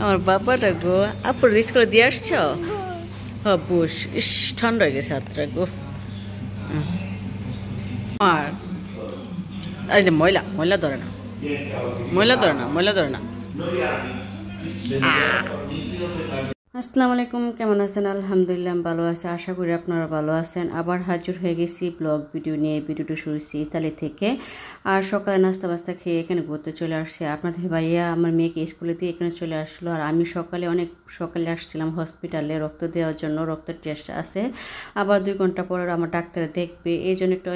আমার বাবাটা গো আপুর স্কুলে দিয়ে আসছ হ্যাঁ বুস ইস ঠান্ডা হয়ে গেছে হাতটা গো আর এই যে ময়লা ময়লা ধরে না ময়লা ধরে না ময়লা ধরে না আসসালামু আলাইকুম কেমন আছেন আলহামদুলিল্লাহ ভালো আছি আশা করি আপনারা ভালো আছেন আবার হাজির হয়ে গেছি ব্লগ ভিডিও নিয়ে ভিডিওটি শুরুছি ইতালি থেকে আর সকালে নাস্তা বাস্তা খেয়ে এখানে ঘুরতে চলে আসছে আপনাদের ভাইয়া আমার মেয়েকে স্কুলে দিয়ে এখানে চলে আসলো আর আমি অনেক সকালে আসছিলাম হসপিটালে রক্ত দেওয়ার জন্য রক্তের টেস্ট আছে আবার 2 ঘন্টা পর আমার ডাক্তার দেখবে এই জন্য একটু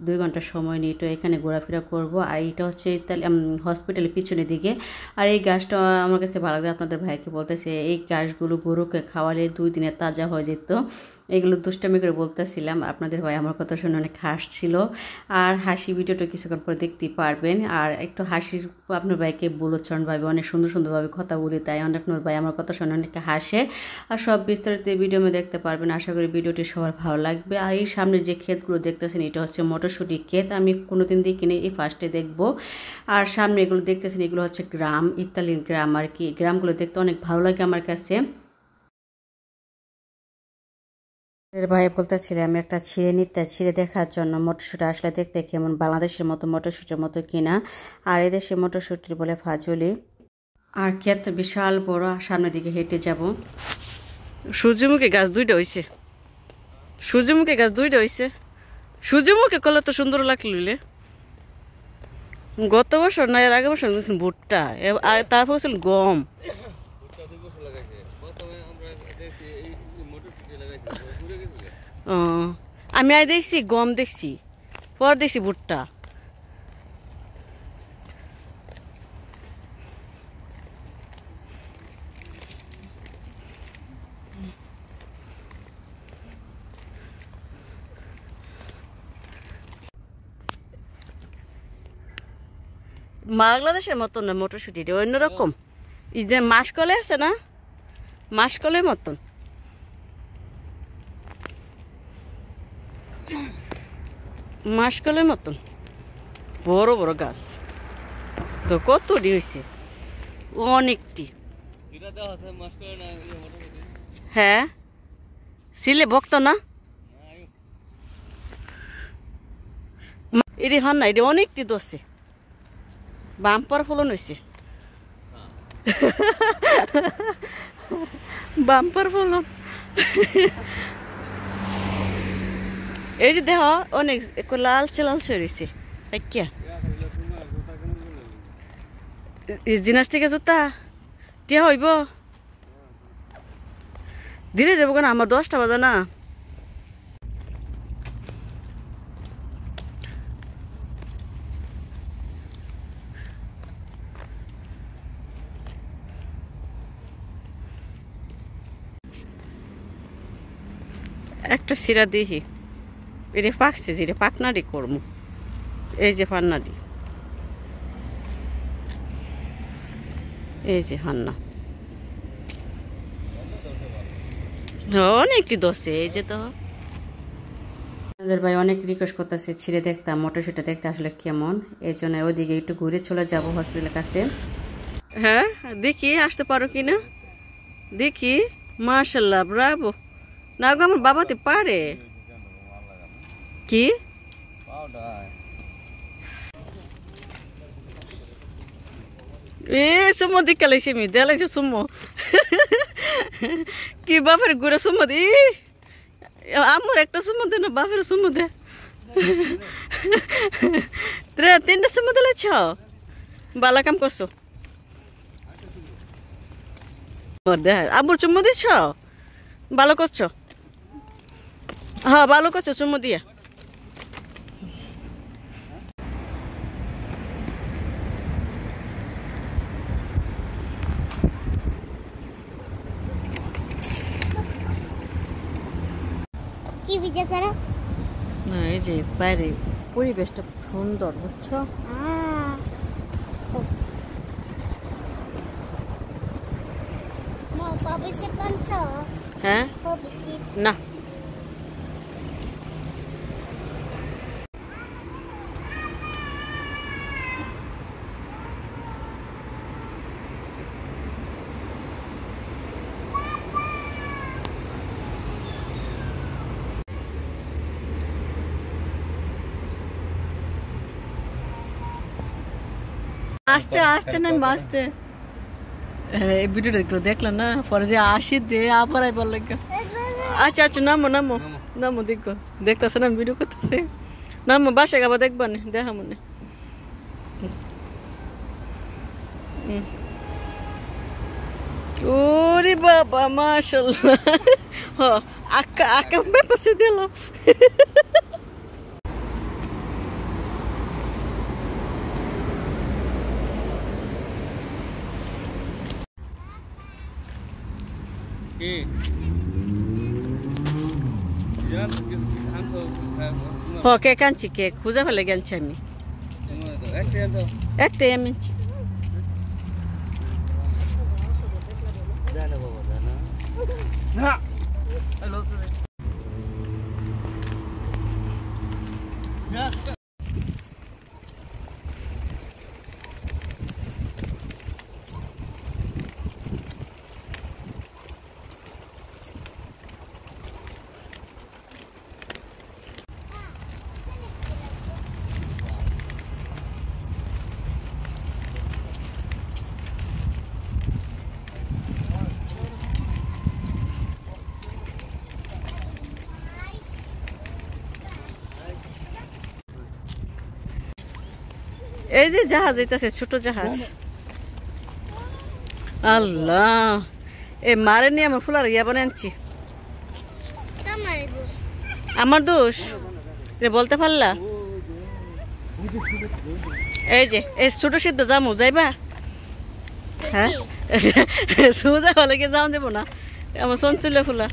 2 ঘন্টা সময় নিয়ে তো এখানে ঘোরাফেরা করব আর এটা হচ্ছে ইতালি হসপিটালের পিছনের দিকে আর এই গাছটা আমার কাছে ভালো লাগে আপনাদের ভাইকে বলতেছে এই গাছগুলো গরুকে খাওয়ালে 2 দিনে তাজা হয়ে যেত এগুলো দুষ্টামি করে বলতেছিলাম আপনাদের ভাই আমার কথা শুনে অনেক হাসছিল আর হাসি ভিডিওটা কিছুক্ষণ পরে দেখতে পারবেন আর একটু হাসির আপনার ভাইকে বলেছেন ভাই অনেক সুন্দরভাবে কথা বলি তাই আপনার ভাই আমার কথা শুনে অনেক হাসে আর সব বিস্তারিত ভিডিও দেখতে পারবেন আশা করি ভিডিওটি সবার ভালো লাগবে আর এই সামনে যে ক্ষেতগুলো দেখতেছেন এটা হচ্ছে মটরশুঁটি ক্ষেত আমি কোনোদিন দেখিনি এই ফার্স্টে দেখব আর সামনে এগুলো দেখতেছেন এগুলো হচ্ছে গ্রাম ইতালির গ্রাম আর কি গ্রামগুলো দেখতে অনেক ভালো লাগে আমার কাছে ভাই বলতেছিলাম আমি একটা ছিঁড়ে দেখার জন্য মটরশুঁটি আসলে দেখতে কেমন বাংলাদেশের মতো মটরশুঁটির মতো কিনা আর এদেশে মটরশুঁটির বলে ফাজলি আর ক্ষেত বিশাল বড় সামনের দিকে হেঁটে যাব সূর্যমুখী গাছ 2টা হয়েছে সূর্যমুখী করলে তো সুন্দর লাগলে গত বছর না এর আগে বছর ভুট্টা আর তারপর ছিল গম আমি আই দেখছি গম দেখছি পর দেখছি ভুট্টা বাংলাদেশের মতন না মটরশুঁটি অন্যরকম এই যে মাসকলে আছে না মাসকলের মতন মাসকলের মতন বড় বড় গাছ তো কতটি হয়েছে অনেকটি হ্যাঁ সিলে ভক্ত না এটি হন না এটি অনেকটি দোষে বাম্পার ফলন হয়েছে বাম্পার ফলন এই যে দেহ অনেক লালচে রয়েছে জিনাস থেকে জুতা টিয়া হইব ধীরে যাবো কেন আমার 10টা বাজে না একটা সিরা দেখি এটা পাকছে যে পাকনারি করবো এই যে পান্নারি এই যে হান্না অনেকটি দোষে এই যে তো আমাদের ভাই অনেক রিকোয়েস্ট করতেছে ছিঁড়ে দেখতাম মটরশুঁটি দেখতে আসলে কেমন এই জন্য ওইদিকে একটু ঘুরে চলে যাব হসপিটালের কাছে হ্যাঁ দেখি আসতে পারো কি না দেখি মাশাল্লাহ ব্রাভো না গো আমার বাবাতে পারে কি এ সুমো দিকে লাইছে মি দেলাইছে সুমো কি বাপের ঘুরে সুমো দি আমার একটা সুমো দে না বাপের সুমো দে 3টা সুমো দিলাইছ বালা কাম করছো আবুর চুম্মু দিছ ভালো করছো হ্যাঁ ভালো করছো চুম্মু দিয়া কি ভিডিও করো না এই যে বাইরে পরিবেশটা সুন্দর বুঝছো মা পাপা সে পানছো হ্যাঁ পাপা সে না আস্তে আস্তে না আস্তে এই ভিডিওটা তো দেখলাম না পরে যে আসি দে আবার আইবার লাগে আচ্ছা আচ্ছা নামো নামো নামো দেখো দেখতেছে না ভিডিও করতেছে নামো বাসায় আবার দেখবা না দেখা মনে ওরে বাবা মাশাআল্লাহ হ আকা আকা me passei dela हो के कांची के खुजा फले गांची আমি একটাই আমি Na. Hello. Yeah. এই যে জাহাজ এইটাছে ছোট জাহাজ আল্লাহ এ মারে নিয়ে আমার ফুলার ইয়া বানাচ্ছি আমার দোষ রে বলতে পারলা এই যে এই ছোট সিদ্ধ জামু যাইবা হ্যাঁ সোজা হলে কি যাও দেবো না আমার সঞ্চলে ফুলা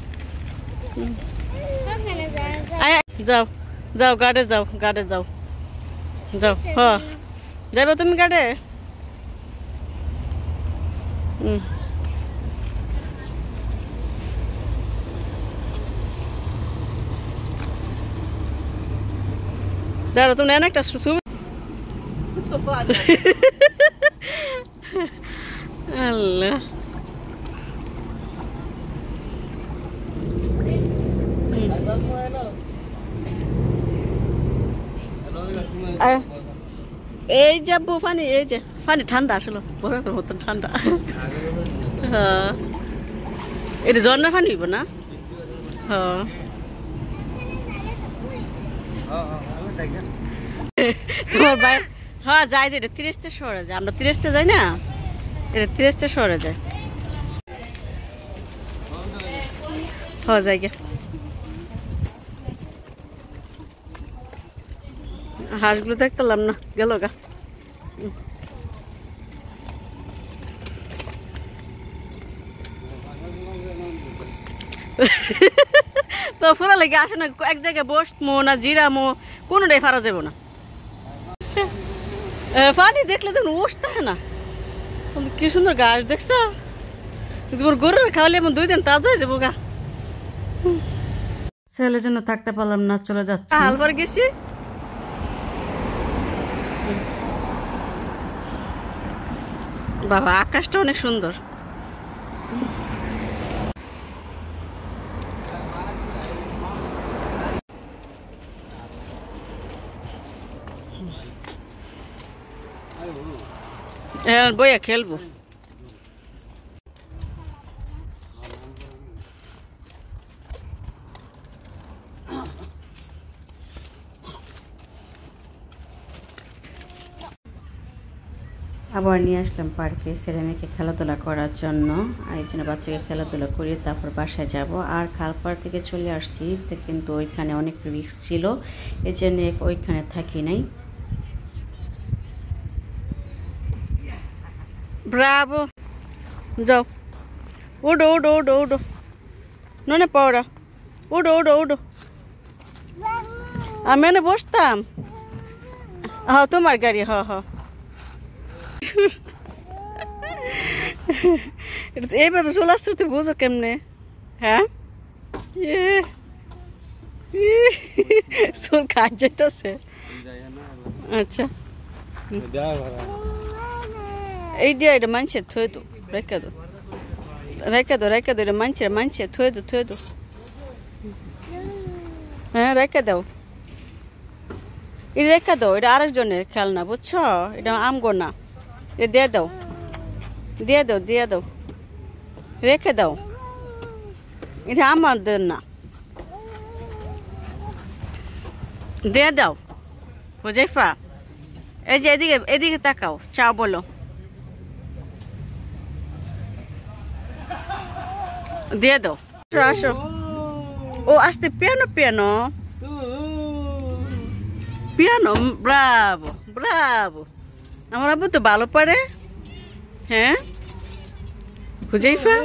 যাও যাও গাড়ে যাও গাড়ে যাও যাও হ্যাঁ যাইবা তুমি গাড়ে দাঁড়া তুমি নেন একটা আল্লাহ এই যাবো পানি এই যে পানি ঠান্ডা আসলো বরফের মতন ঠান্ডা হ্যাঁ এটা ঝর্ণার পানি হইব না হ্যাঁ তোমার ভাই হ্যাঁ যাই যে এটা 30তে শহরে যায় আমরা 30তে যাই না এটা 30তে শহরে যায় হ্যাঁ যাই গে হাঁসগুলো দেখতাম না গেল গা তো ফুলা লেগে আসে না এক জায়গায় বসমো না জিরামো কোনোটাই ফারা যাবো না পানি দেখলে তো উঠতে হয় না কি সুন্দর গাছ দেখছো তোমার গরুর খাওয়ালে এমন 2 দিন তাজা হয়ে যাবো গা ছেলের জন্য থাকতে পারলাম না চলে যাচ্ছে হালবার গেছি বাবা আকাশটা অনেক সুন্দর বইয়া খেলবো আবার নিয়ে আসলাম পার্কে ছেলে মেয়েকে খেলাধুলা করার জন্য আর এই জন্য বাচ্চাকে খেলাধুলা করিয়ে তারপর বাসায় যাব আর খালপাড় থেকে চলে আসছি কিন্তু ওইখানে অনেক রিস্ক ছিল এই জন্য ওইখানে থাকি নাই ব্রাভো যাও উডো উডো উডো উডো ননে পাওড়া উডো উডো উডো আমি এনে বসতাম হ্যাঁ তোমার গাড়ি হ্যাঁ হ্যাঁ এইভাবে চলে আসছো তুই বুঝো কেমনে হ্যাঁ চুল কাজ যেতেছে আচ্ছা এই দিয়ে এটা মানুষের থয়ে দো রেখে দো রেখে দো রেখে দো এটা মানুষের থয়ে দো হ্যাঁ রেখে দাও এটা রেখে দাও এটা আরেকজনের খেলনা বুঝছো এটা আমগো না এ দিয়ে দাও, দিয়ে দাও, দিয়ে দাও, রেখে দাও, এটা আমাদের না, দিয়ে দাও। হুজাইফা, এই যে এদিকে এদিকে তাকাও, চাও বলো, দিয়ে দাও। আসো, ও আসতে piano piano piano, Bravo Bravo, আমার আব্বু তো ভালো পারে। হ্যাঁ হুজাইফা,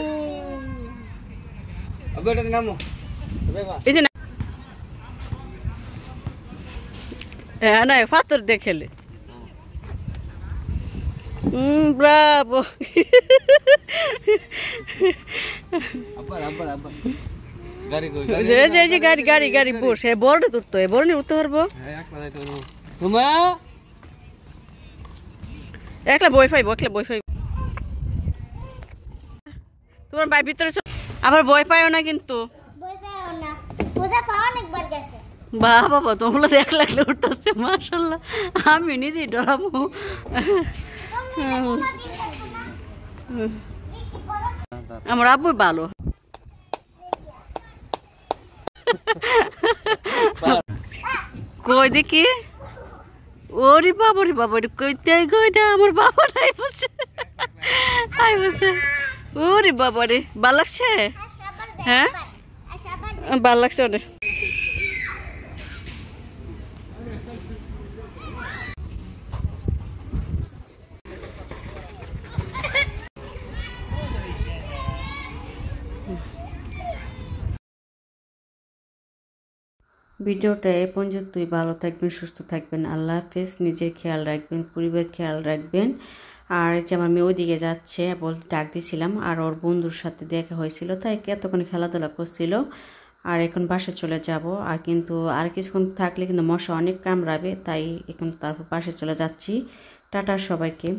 এই যে হ্যাঁ না ফাতর দেখেলে, ব্রাভো। গাড়ি গাড়ি গাড়ি বস, হ্যাঁ বড় উঠতো, বড় নিয়ে উঠতে পারবো, একলা বই পাইবো, একলা বই পাইব। তোমার বাড়ির ভিতরে আবার বই পাইও না কিন্তু, বাহ বাবা তোমরা এক লাগলে উঠতেছে মাশাল্লাহ, আমি নিজেই ডরাবো। আমার আব্বু ভালো। কই দেখি, ওরে বাবা রে বাবা রে, কইতে কইটা আমার বাবা নাই বসে, আই বসে, ওরে বাবা রে, ভাল লাগছে? হ্যাঁ ভাল লাগছে অনেক। ভিডিওটা এ পর্যন্তই, ভালো থাকবেন, সুস্থ থাকবেন, আল্লাহ হাফেজ। নিজের খেয়াল রাখবেন, পরিবার খেয়াল রাখবেন। আর যে আমার মেয়ে ওদিকে যাচ্ছে বলতে ডাক দিয়েছিলাম, আর ওর বন্ধুর সাথে দেখা হয়েছিল, তাই এতক্ষণ খেলাধুলা করছিল, আর এখন বাসে চলে যাব। আর কিন্তু আর কিছুক্ষণ থাকলে কিন্তু মশা অনেক কামড়াবে, তাই এখন তারপর বাসে চলে যাচ্ছি। টাটা সবাইকে।